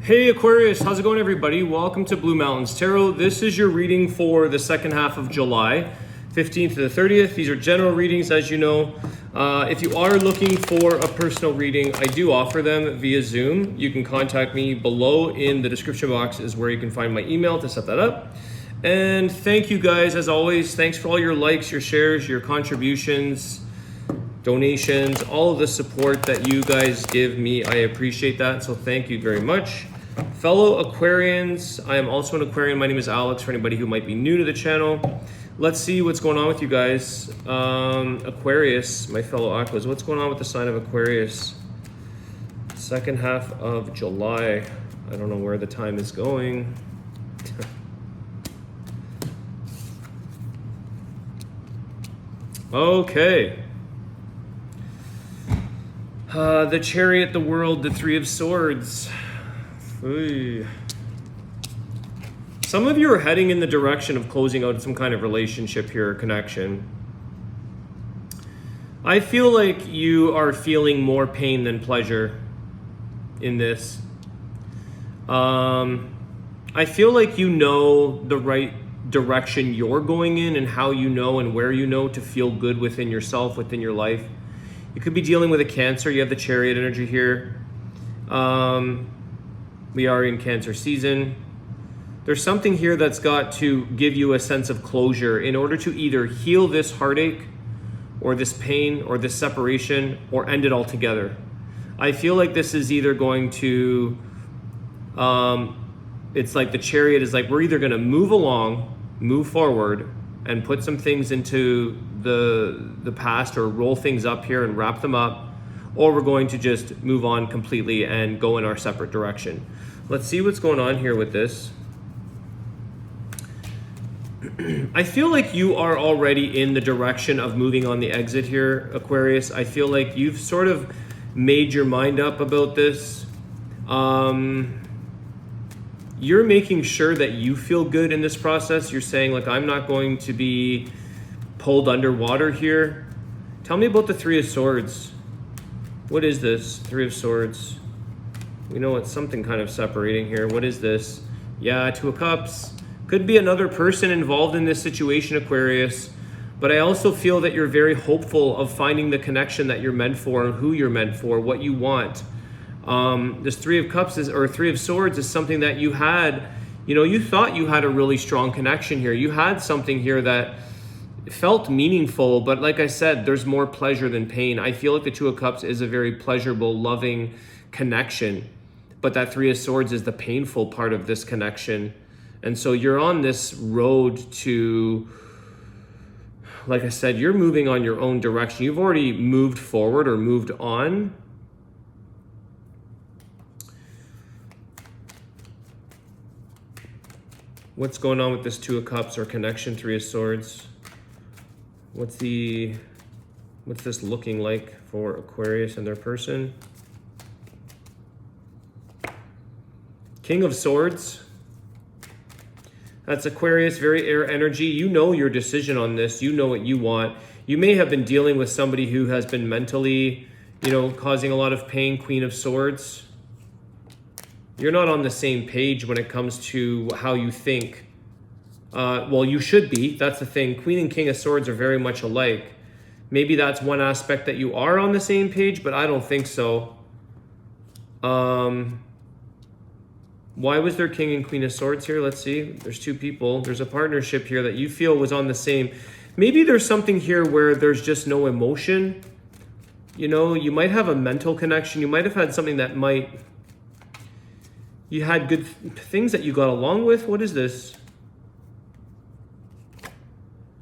Hey Aquarius, how's it going everybody? Welcome to Blue Mountains Tarot. This is your reading for the second half of July, 15th to the 30th. These are general readings, as you know. If you are looking for a personal reading, I do offer them via Zoom. You can contact me below in the description box is where you can find my email to set that up. And thank you guys, as always. Thanks for all your likes, your shares, your contributions, donations, all of the support that you guys give me. I appreciate that, so thank you very much. Fellow Aquarians, I am also an Aquarian. My name is Alex, for anybody who might be new to the channel. Let's see what's going on with you guys. Aquarius, my fellow Aquas, what's going on with the sign of Aquarius? Second half of July. I don't know where the time is going. Okay. The Chariot, the World, the Three of Swords. Ooh. Some of you are heading in the direction of closing out some kind of relationship here or connection. I feel like you are feeling more pain than pleasure in this. I feel like you know the right direction you're going in and how you know and where you know to feel good within yourself, within your life. You could be dealing with a Cancer. You have the Chariot energy here. We are in Cancer season. There's something here that's got to give you a sense of closure in order to either heal this heartache or this pain or this separation or end it altogether. I feel like this is either going to, it's like the Chariot is like, we're either going to move along, move forward, and put some things into the past or roll things up here and wrap them up, or we're going to just move on completely and go in our separate direction. Let's see what's going on here with this. I feel like you are already in the direction of moving on the exit here, Aquarius. I feel like you've sort of made your mind up about this. You're making sure that you feel good in this process. You're saying, like, I'm not going to be pulled underwater here. Tell me about the Three of Swords. What is this? Three of Swords. We know it's something kind of separating here. What is this? Yeah, Two of Cups. Could be another person involved in this situation, Aquarius. But I also feel that you're very hopeful of finding the connection that you're meant for and who you're meant for, what you want. This Three of Cups or Three of Swords is something that you had, you thought you had a really strong connection here. You had something here that felt meaningful, but like I said, there's more pleasure than pain. I feel like the Two of Cups is a very pleasurable, loving connection, but that Three of Swords is the painful part of this connection. And so you're on this road to, like I said, you're moving on your own direction. You've already moved forward or moved on. What's going on with this Two of Cups or connection, Three of Swords? What's this looking like for Aquarius and their person? King of Swords. That's Aquarius, very air energy. You know your decision on this. You know what you want. You may have been dealing with somebody who has been mentally, causing a lot of pain, Queen of Swords. You're not on the same page when it comes to how you think. Well, you should be. That's the thing. Queen and King of Swords are very much alike. Maybe that's one aspect that you are on the same page, but I don't think so. Why was there King and Queen of Swords here? Let's see. There's two people. There's a partnership here that you feel was on the same. Maybe there's something here where there's just no emotion. You might have a mental connection. You might have had something that you had good things that you got along with. What is this?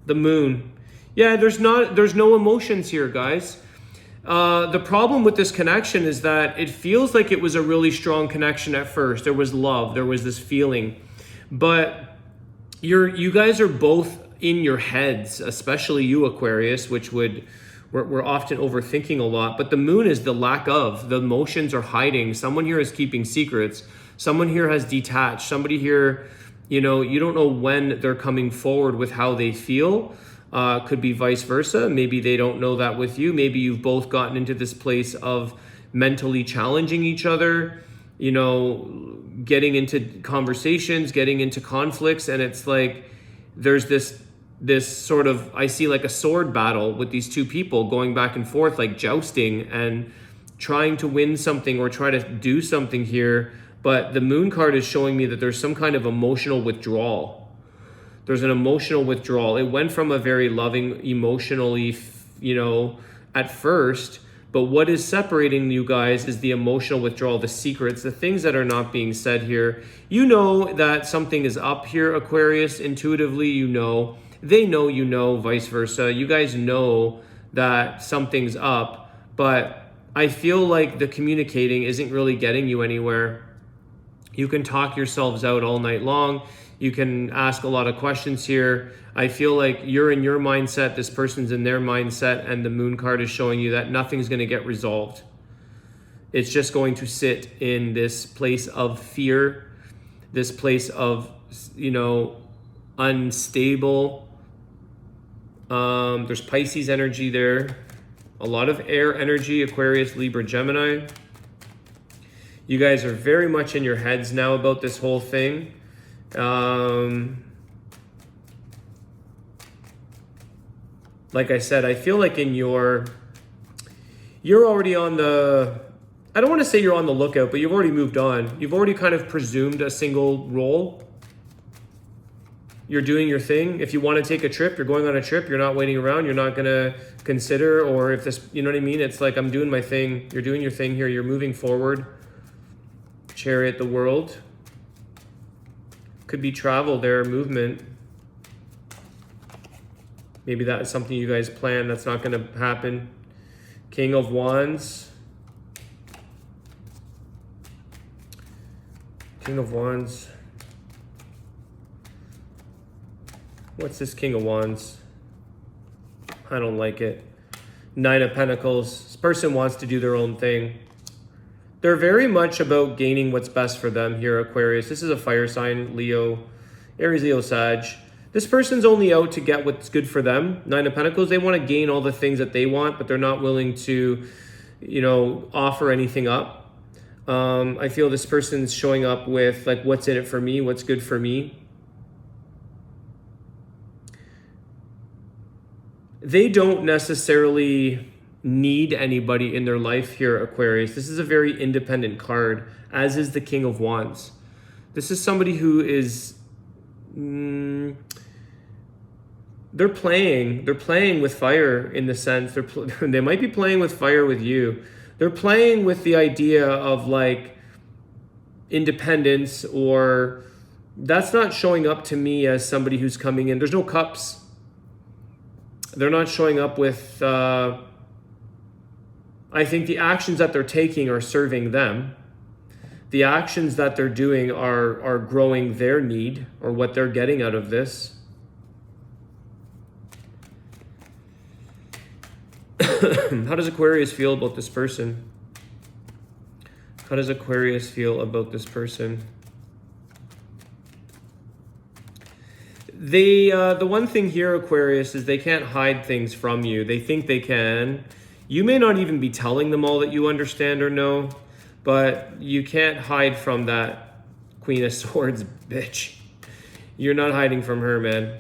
The Moon. Yeah, there's no emotions here, guys. The problem with this connection is that it feels like it was a really strong connection at first. There was love, there was this feeling, but you guys are both in your heads, especially you, Aquarius, which we're often overthinking a lot. But the Moon is the lack of. The emotions are hiding. Someone here is keeping secrets. Someone here has detached. Somebody here, you don't know when they're coming forward with how they feel. Could be vice versa. Maybe they don't know that with you. Maybe you've both gotten into this place of mentally challenging each other. you know, getting into conversations, getting into conflicts, and it's like there's this sort of, I see like a sword battle with these two people going back and forth, like jousting and trying to win something or try to do something here. But the moon card is showing me that there's some kind of emotional withdrawal. There's an emotional withdrawal. It went from a very loving, emotionally, you know, at first, but what is separating you guys is the emotional withdrawal, the secrets, the things that are not being said here. You know that something is up here, Aquarius, intuitively, you know. They know you know, vice versa. You guys know that something's up, but I feel like the communicating isn't really getting you anywhere. You can talk yourselves out all night long. You can ask a lot of questions here. I feel like you're in your mindset, this person's in their mindset, and the moon card is showing you that nothing's going to get resolved. It's just going to sit in this place of fear, this place of, you know, unstable. There's Pisces energy there. A lot of air energy, Aquarius, Libra, Gemini. You guys are very much in your heads now about this whole thing. Like I said, I feel like you're already on the, I don't want to say you're on the lookout, but you've already moved on. You've already kind of presumed a single role. You're doing your thing. If you want to take a trip, you're going on a trip. You're not waiting around. You're not going to consider, or if this, you know what I mean? It's like, I'm doing my thing. You're doing your thing here. You're moving forward. Chariot, the world. Could be travel there, movement. Maybe that is something you guys plan. That's not going to happen. King of Wands. King of Wands. What's this King of Wands? I don't like it. Nine of Pentacles. This person wants to do their own thing. They're very much about gaining what's best for them here, Aquarius. This is a fire sign, Leo, Aries, Leo, Sag. This person's only out to get what's good for them. Nine of Pentacles, they want to gain all the things that they want, but they're not willing to, you know, offer anything up. I feel this person's showing up with, like, what's in it for me, what's good for me. They don't necessarily need anybody in their life here, Aquarius. This is a very independent card, as is the King of Wands. This is somebody who is... they're playing with fire in the sense they might be playing with fire with you. They're playing with the idea of like independence, or that's not showing up to me as somebody who's coming in. There's no cups. They're not showing up with, I think the actions that they're taking are serving them. The actions that they're doing are growing their need or what they're getting out of this. How does Aquarius feel about this person? How does Aquarius feel about this person? The one thing here, Aquarius, is they can't hide things from you. They think they can. You may not even be telling them all that you understand or know, but you can't hide from that Queen of Swords bitch. You're not hiding from her, man.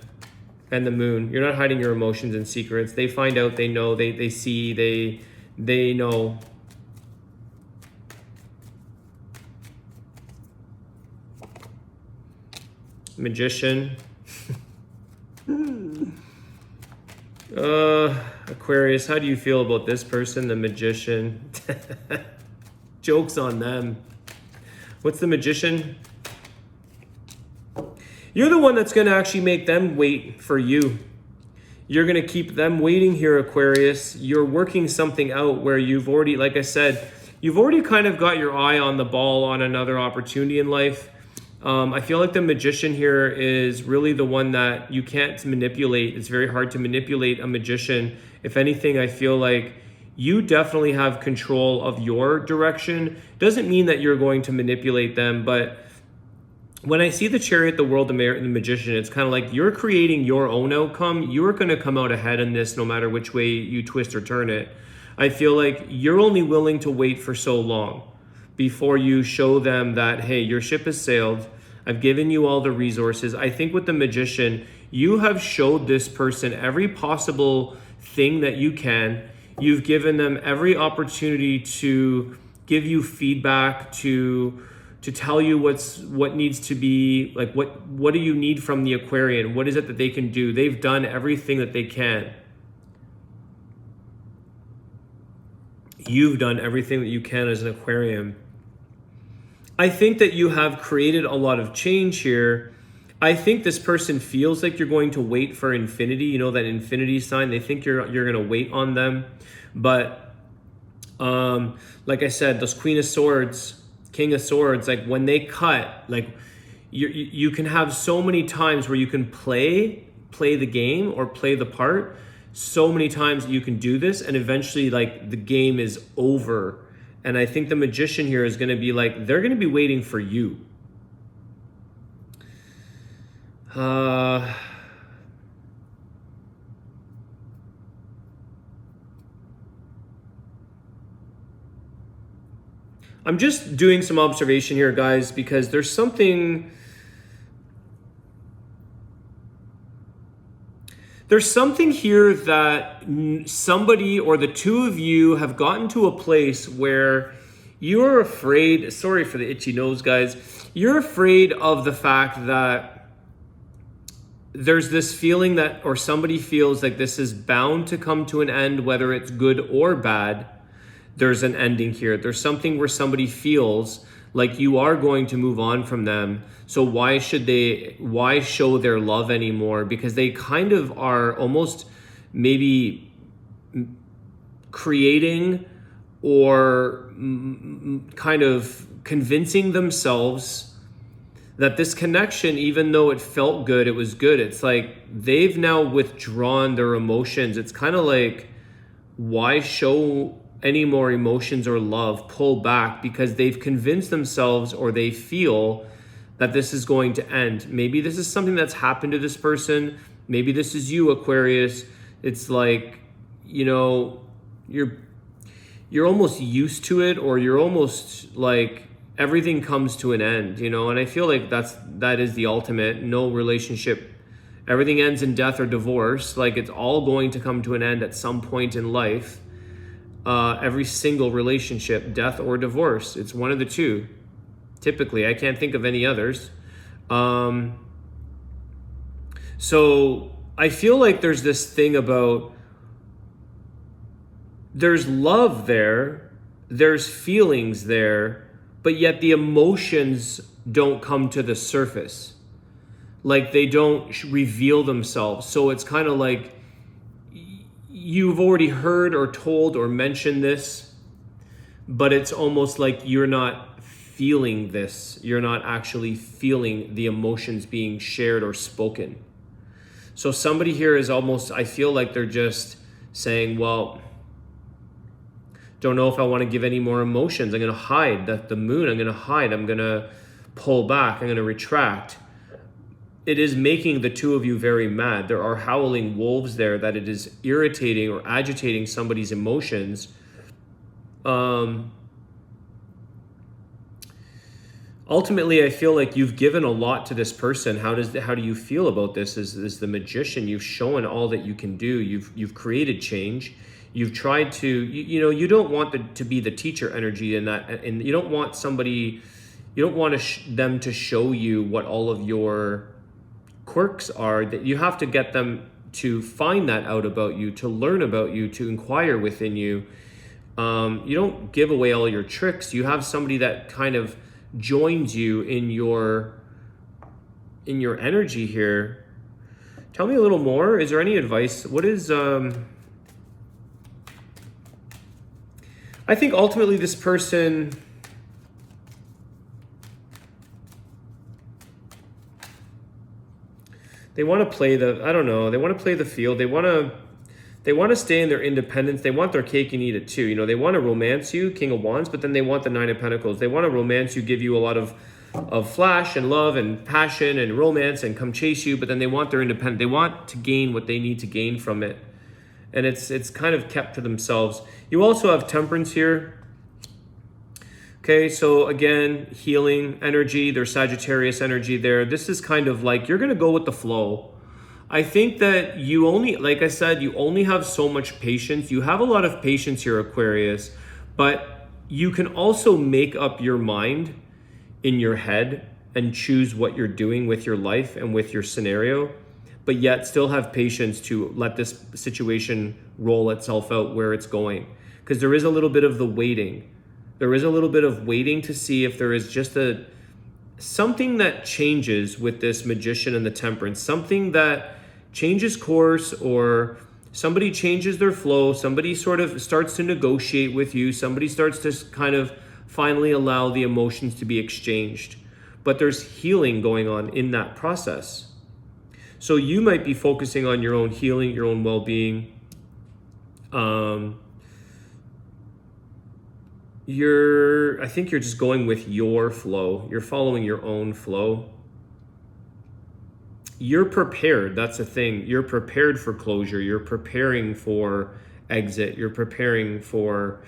And the Moon. You're not hiding your emotions and secrets. They find out, they know, they see, they know. Magician. Aquarius, how do you feel about this person, the Magician? Joke's on them. What's the Magician? You're the one that's going to actually make them wait for you. You're going to keep them waiting here, Aquarius. You're working something out where you've already, like I said, you've already kind of got your eye on the ball on another opportunity in life. I feel like the Magician here is really the one that you can't manipulate. It's very hard to manipulate a Magician. If anything, I feel like you definitely have control of your direction. Doesn't mean that you're going to manipulate them, but when I see the Chariot, the World, and the Magician, it's kind of like you're creating your own outcome. You're going to come out ahead in this no matter which way you twist or turn it. I feel like you're only willing to wait for so long. before you show them that, hey, your ship has sailed. I've given you all the resources. I think with the Magician, you have showed this person every possible thing that you can. You've given them every opportunity to give you feedback, to tell you what needs to be, like what do you need from the Aquarian? What is it that they can do? They've done everything that they can. You've done everything that you can as an Aquarian. I think that you have created a lot of change here. I think this person feels like you're going to wait for infinity. You know, that infinity sign, they think you're going to wait on them. But like I said, those Queen of Swords, King of Swords, like when they cut, like you can have so many times where you can play the game or play the part. So many times that you can do this, and eventually like the game is over. And I think the Magician here is going to be like, they're going to be waiting for you. I'm just doing some observation here, guys, because there's something here that somebody or the two of you have gotten to a place where you're afraid, sorry for the itchy nose, guys, you're afraid of the fact that there's this feeling that, or somebody feels like this is bound to come to an end, whether it's good or bad. There's an ending here. There's something where somebody feels like you are going to move on from them. So why show their love anymore? Because they kind of are almost maybe creating or kind of convincing themselves that this connection, even though it felt good, it was good. It's like they've now withdrawn their emotions. It's kind of like, why show any more emotions or love? Pull back, because they've convinced themselves, or they feel that this is going to end. Maybe this is something that's happened to this person. Maybe this is you, Aquarius. It's like, you know, you're almost used to it, or you're almost like everything comes to an end, you know. And I feel like that is the ultimate. No relationship, everything ends in death or divorce. Like, it's all going to come to an end at some point in life. Every single relationship, death or divorce, it's one of the two. Typically, I can't think of any others. So I feel like there's this thing about, there's love there, there's feelings there, but yet the emotions don't come to the surface. Like, they don't reveal themselves. So it's kind of like, you've already heard or told or mentioned this, but it's almost like you're not feeling this. You're not actually feeling the emotions being shared or spoken. So somebody here is almost, I feel like they're just saying, well, don't know if I want to give any more emotions. I'm going to hide. The moon, I'm going to hide. I'm going to pull back. I'm going to retract. It is making the two of you very mad. There are howling wolves there, that it is irritating or agitating somebody's emotions. Ultimately, I feel like you've given a lot to this person. How do you feel about this? As the Magician, you've shown all that you can do. You've created change. You've tried to, you know, you don't want to be the teacher energy in that, and you don't want somebody, you don't want them to show you what all of your quirks are. That you have to get them to find that out about you, to learn about you, to inquire within you. You don't give away all your tricks. You have somebody that kind of joins you in your energy here. Tell me a little more. Is there any advice? What is I think ultimately this person, they want to play the, I don't know, they want to play the field. They want to stay in their independence. They want their cake and eat it too. You know, they want to romance you, King of Wands, but then they want the Nine of Pentacles. They want to romance you, give you a lot of flash and love and passion and romance and come chase you, but then they want their independence. They want to gain what they need to gain from it. And it's kind of kept to themselves. You also have Temperance here. Okay, so again, healing energy, there's Sagittarius energy there. This is kind of like you're going to go with the flow. I think that you only, like I said, you only have so much patience. You have a lot of patience here, Aquarius, but you can also make up your mind in your head and choose what you're doing with your life and with your scenario, but yet still have patience to let this situation roll itself out where it's going. Because there is a little bit of the waiting. There is a little bit of waiting to see if there is just something that changes with this Magician and the Temperance, something that changes course, or somebody changes their flow, somebody sort of starts to negotiate with you, somebody starts to kind of finally allow the emotions to be exchanged. But there's healing going on in that process. So you might be focusing on your own healing, your own well-being. I think you're just going with your flow. You're following your own flow. You're prepared. That's the thing. You're prepared for closure. You're preparing for exit. You're preparing for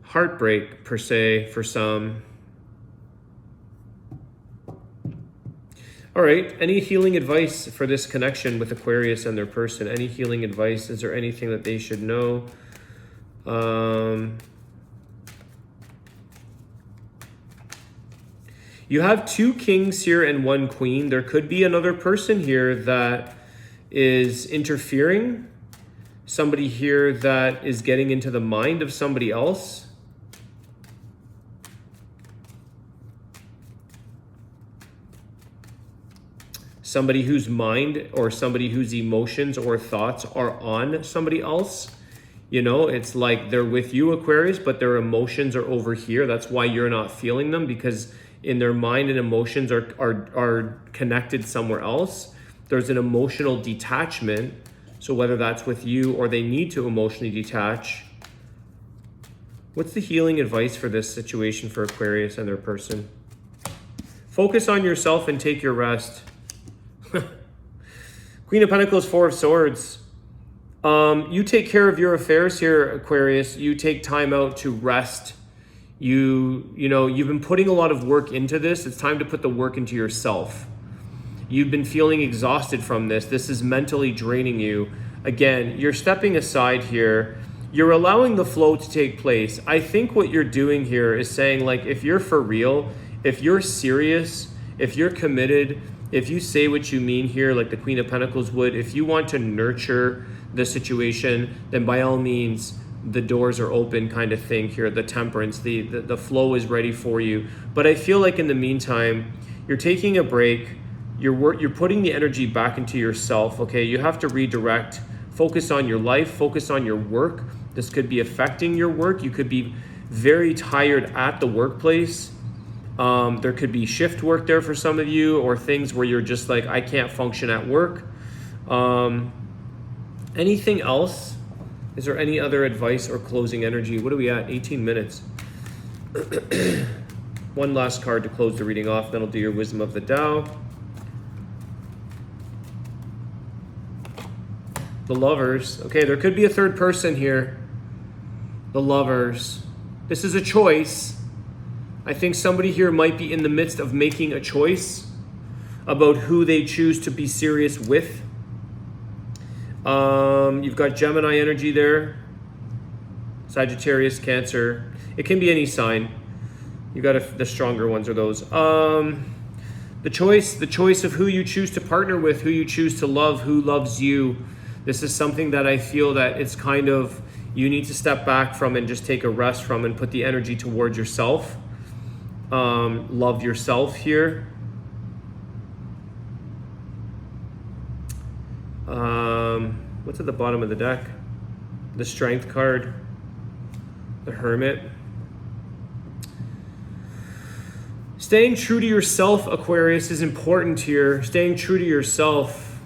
heartbreak, per se, for some. All right. Any healing advice for this connection with Aquarius and their person? Any healing advice? Is there anything that they should know? You have 2 kings here and 1 queen. There could be another person here that is interfering. Somebody here that is getting into the mind of somebody else. Somebody whose mind or somebody whose emotions or thoughts are on somebody else. You know, it's like they're with you, Aquarius, but their emotions are over here. That's why you're not feeling them, because in their mind and emotions are connected somewhere else. There's an emotional detachment. So whether that's with you or they need to emotionally detach. What's the healing advice for this situation for Aquarius and their person? Focus on yourself and take your rest. Queen of Pentacles, 4 of Swords. You take care of your affairs here, Aquarius. You take time out to rest. You know, you've been putting a lot of work into this. It's time to put the work into yourself. You've been feeling exhausted from this. This is mentally draining you. Again, you're stepping aside here. You're allowing the flow to take place. I think what you're doing here is saying, like, if you're for real, if you're serious, if you're committed, if you say what you mean here, like the Queen of Pentacles would, if you want to nurture the situation, then by all means, the doors are open, kind of thing here. The Temperance, the flow is ready for you. But I feel like in the meantime, you're taking a break. You're putting the energy back into yourself. Okay, you have to redirect. Focus on your life. Focus on your work. This could be affecting your work. You could be very tired at the workplace. There could be shift work there for some of you, or things where you're just like, I can't function at work. Anything else? Is there any other advice or closing energy? What are we at? 18 minutes. One last card to close the reading off, then I'll do your Wisdom of the Tao. The Lovers. Okay, there could be a third person here. The Lovers. This is a choice. I think somebody here might be in the midst of making a choice about who they choose to be serious with. You've got Gemini energy there. Sagittarius, Cancer. It can be any sign. You got the stronger ones are those. The choice of who you choose to partner with, who you choose to love, who loves you. This is something that I feel that it's kind of, you need to step back from and just take a rest from and put the energy towards yourself. Love yourself here. What's at the bottom of the deck? The Strength card. The Hermit. Staying true to yourself, Aquarius, is important here. Staying true to yourself.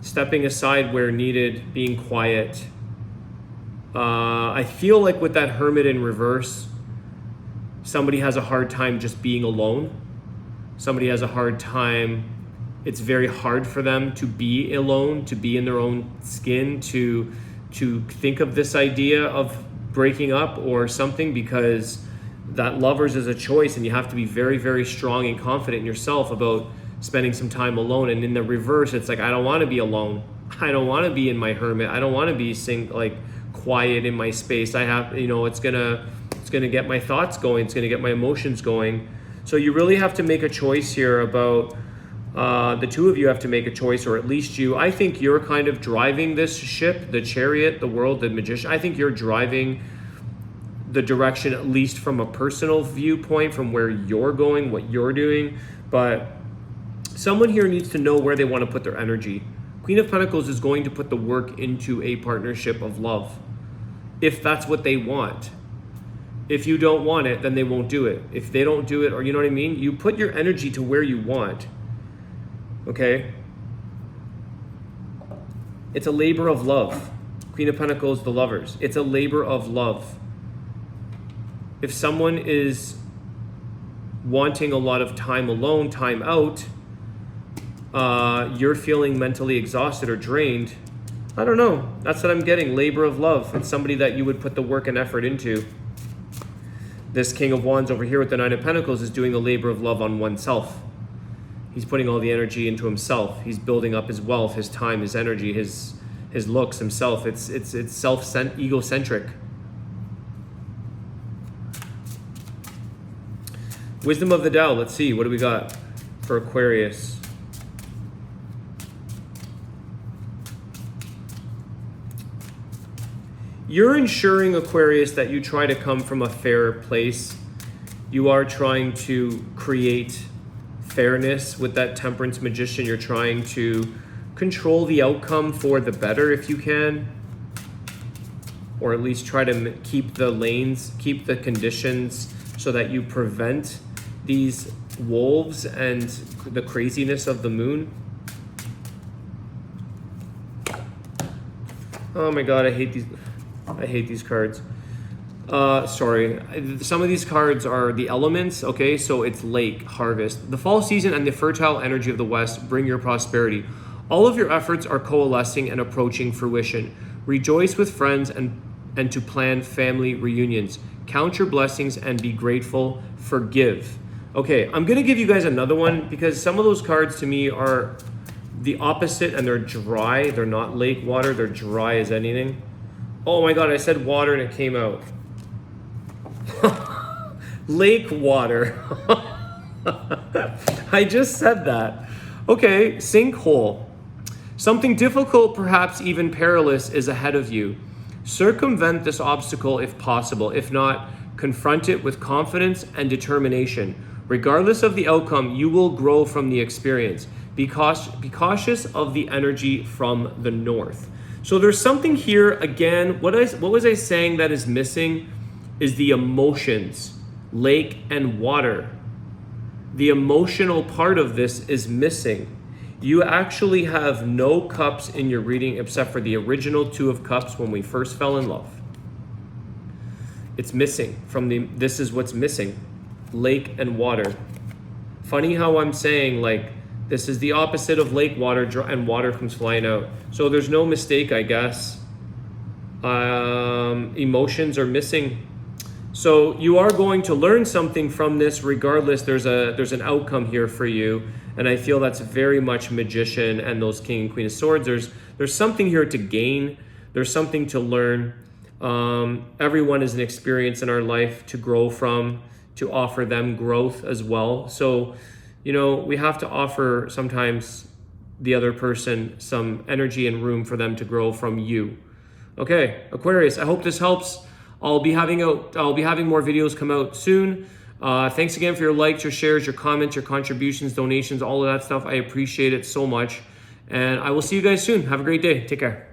Stepping aside where needed. Being quiet. I feel like with that Hermit in reverse, somebody has a hard time just being alone. Somebody has a hard time. It's very hard for them to be alone, to be in their own skin, to think of this idea of breaking up or something, because that Lovers is a choice, and you have to be very, very strong and confident in yourself about spending some time alone. And in the reverse, it's like, I don't want to be alone. I don't want to be in my hermit. I don't want to be quiet in my space. I have, it's gonna get my thoughts going. It's gonna get my emotions going. So you really have to make a choice here about, the two of you have to make a choice, or at least you. I think you're kind of driving this ship, the Chariot, the World, the Magician. I think you're driving the direction, at least from a personal viewpoint, from where you're going, what you're doing. But someone here needs to know where they want to put their energy. Queen of Pentacles is going to put the work into a partnership of love, if that's what they want. If you don't want it, then they won't do it. If they don't do it, or you know what I mean? You put your energy to where you want. Okay? It's a labor of love. Queen of Pentacles, the Lovers. It's a labor of love. If someone is wanting a lot of time alone, time out, you're feeling mentally exhausted or drained, I don't know. That's what I'm getting. Labor of love. It's somebody that you would put the work and effort into. This King of Wands over here with the Nine of Pentacles is doing the labor of love on oneself. He's putting all the energy into himself. He's building up his wealth, his time, his energy, his looks, himself. It's egocentric. Wisdom of the Tao. Let's see. What do we got for Aquarius? You're ensuring, Aquarius, that you try to come from a fair place. You are trying to create fairness with that Temperance Magician. You're trying to control the outcome for the better if you can. Or at least try to keep the lanes, keep the conditions so that you prevent these wolves and the craziness of the moon. Oh my God, I hate these cards. Sorry. Some of these cards are the elements, okay? So it's lake, harvest. The fall season and the fertile energy of the West bring your prosperity. All of your efforts are coalescing and approaching fruition. Rejoice with friends and to plan family reunions. Count your blessings and be grateful. Forgive. Okay, I'm going to give you guys another one because some of those cards to me are the opposite and they're dry. They're not lake water. They're dry as anything. Oh my God, I said water and it came out. Lake water. I just said that. Okay, sinkhole. Something difficult, perhaps even perilous, is ahead of you. Circumvent this obstacle if possible. If not, confront it with confidence and determination. Regardless of the outcome, you will grow from the experience. Be cautious of the energy from the north. So there's something here, again, what was I saying that is missing is the emotions, lake and water. The emotional part of this is missing. You actually have no cups in your reading except for the original Two of Cups when we first fell in love. It's missing this is what's missing, lake and water. Funny how I'm saying this is the opposite of lake water and water comes flying out. So there's no mistake, I guess. Emotions are missing. So you are going to learn something from this regardless. There's an outcome here for you. And I feel that's very much Magician and those King and Queen of Swords. There's something here to gain. There's something to learn. Everyone is an experience in our life to grow from, to offer them growth as well. So, we have to offer sometimes the other person some energy and room for them to grow from you. Okay, Aquarius, I hope this helps. I'll be having more videos come out soon. Thanks again for your likes, your shares, your comments, your contributions, donations, all of that stuff. I appreciate it so much. And I will see you guys soon. Have a great day. Take care.